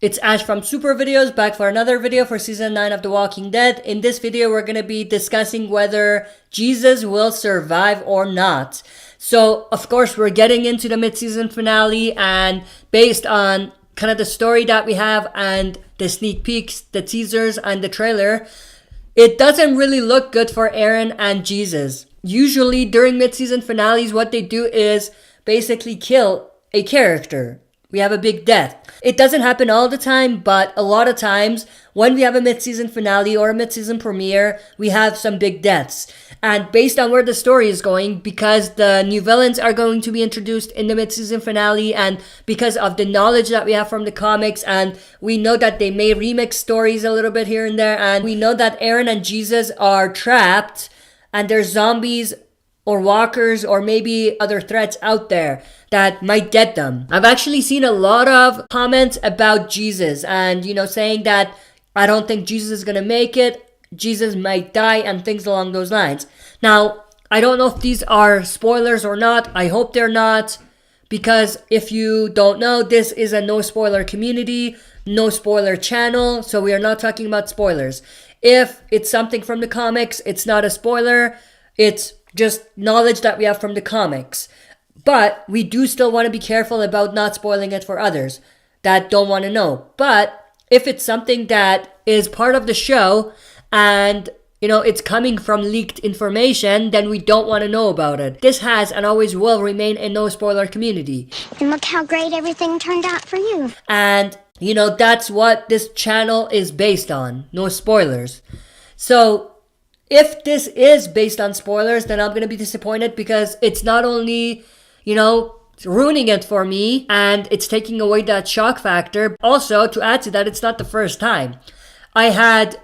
It's Ash from Super Videos, back for another video for Season 9 of The Walking Dead. In this video, we're going to be discussing whether Jesus will survive or not. So, of course, we're getting into the mid-season finale, and based on kind of the story that we have and the sneak peeks, the teasers, and the trailer, it doesn't really look good for Aaron and Jesus. Usually, during mid-season finales, what they do is basically kill a character. We have a big death. It doesn't happen all the time, but a lot of times when we have a mid-season finale or a mid-season premiere, we have some big deaths. And based on where the story is going, because the new villains are going to be introduced in the mid-season finale, and because of the knowledge that we have from the comics, and we know that they may remix stories a little bit here and there, and we know that Aaron and Jesus are trapped, and there's zombies or walkers or maybe other threats out there that might get them. I've actually seen a lot of comments about Jesus and, saying that I don't think Jesus is going to make it, Jesus might die, and things along those lines. Now, I don't know if these are spoilers or not. I hope they're not, because if you don't know, this is a no spoiler community, no spoiler channel, so we are not talking about spoilers. If it's something from the comics, it's not a spoiler, it's just knowledge that we have from the comics. But we do still want to be careful about not spoiling it for others that don't want to know. But if it's something that is part of the show and, it's coming from leaked information, then we don't want to know about it. This has and always will remain a no spoiler community. And look how great everything turned out for you. And, that's what this channel is based on. No spoilers. So, if this is based on spoilers, then I'm going to be disappointed, because it's not only, it's ruining it for me and it's taking away that shock factor. Also, to add to that, it's not the first time. I had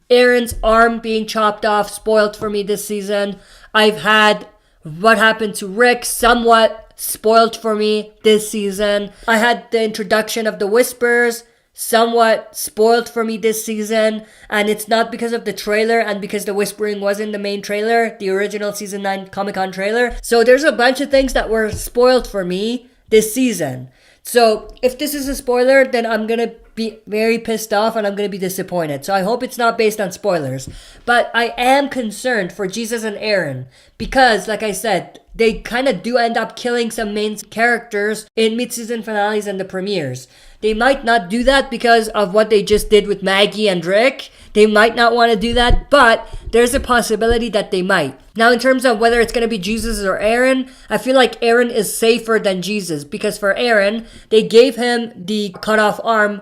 Aaron's arm being chopped off spoiled for me this season. I've had what happened to Rick somewhat spoiled for me this season. I had the introduction of the Whispers somewhat spoiled for me this season, and it's not because of the trailer and because the whispering wasn't the main trailer, the original season 9 Comic-Con trailer. So there's a bunch of things that were spoiled for me this season. So if this is a spoiler, then I'm gonna be very pissed off and I'm gonna be disappointed. So I hope it's not based on spoilers. But I am concerned for Jesus and Aaron, because like I said, they kind of do end up killing some main characters in mid-season finales and the premieres. They might not do that because of what they just did with Maggie and Rick. They might not want to do that, but there's a possibility that they might. Now, in terms of whether it's going to be Jesus or Aaron, I feel like Aaron is safer than Jesus, because for Aaron, they gave him the cut-off arm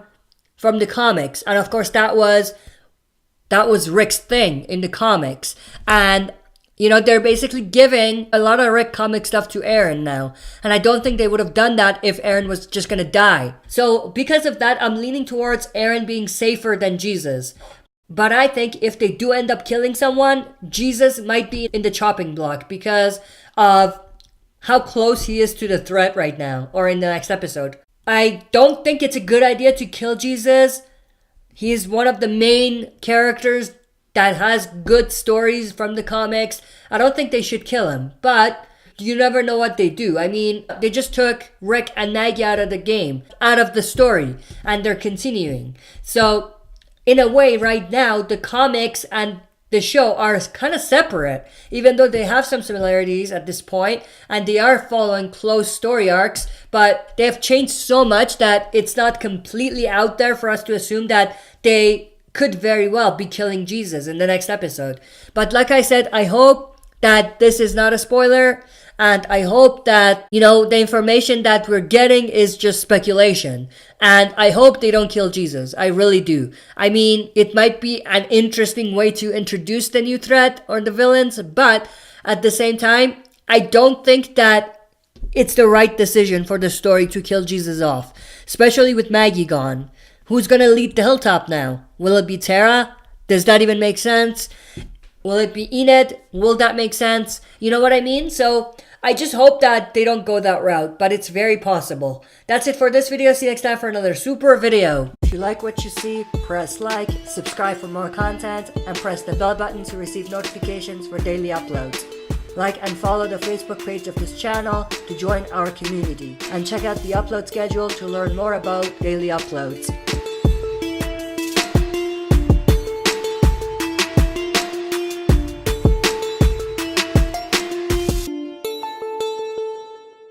from the comics. And of course, that was Rick's thing in the comics. And they're basically giving a lot of Rick comic stuff to Aaron now. And I don't think they would have done that if Aaron was just going to die. So because of that, I'm leaning towards Aaron being safer than Jesus. But I think if they do end up killing someone, Jesus might be in the chopping block because of how close he is to the threat right now, or in the next episode. I don't think it's a good idea to kill Jesus. He's one of the main characters that has good stories from the comics. I don't think they should kill him, but you never know what they do. I mean, they just took Rick and Maggie out of the game, out of the story, and they're continuing. So, in a way, right now, the comics and the show are kind of separate, even though they have some similarities at this point, and they are following close story arcs, but they have changed so much that it's not completely out there for us to assume that they could very well be killing Jesus in the next episode. But like I said, I hope that this is not a spoiler, and I hope that, the information that we're getting is just speculation. And I hope they don't kill Jesus. I really do. I mean, it might be an interesting way to introduce the new threat or the villains, but at the same time, I don't think that it's the right decision for the story to kill Jesus off, especially with Maggie gone. Who's going to lead the Hilltop now? Will it be Tara? Does that even make sense? Will it be Enid? Will that make sense? You know what I mean? So I just hope that they don't go that route, but it's very possible. That's it for this video. See you next time for another super video. If you like what you see, press like, subscribe for more content, and press the bell button to receive notifications for daily uploads. Like and follow the Facebook page of this channel to join our community. And check out the upload schedule to learn more about daily uploads.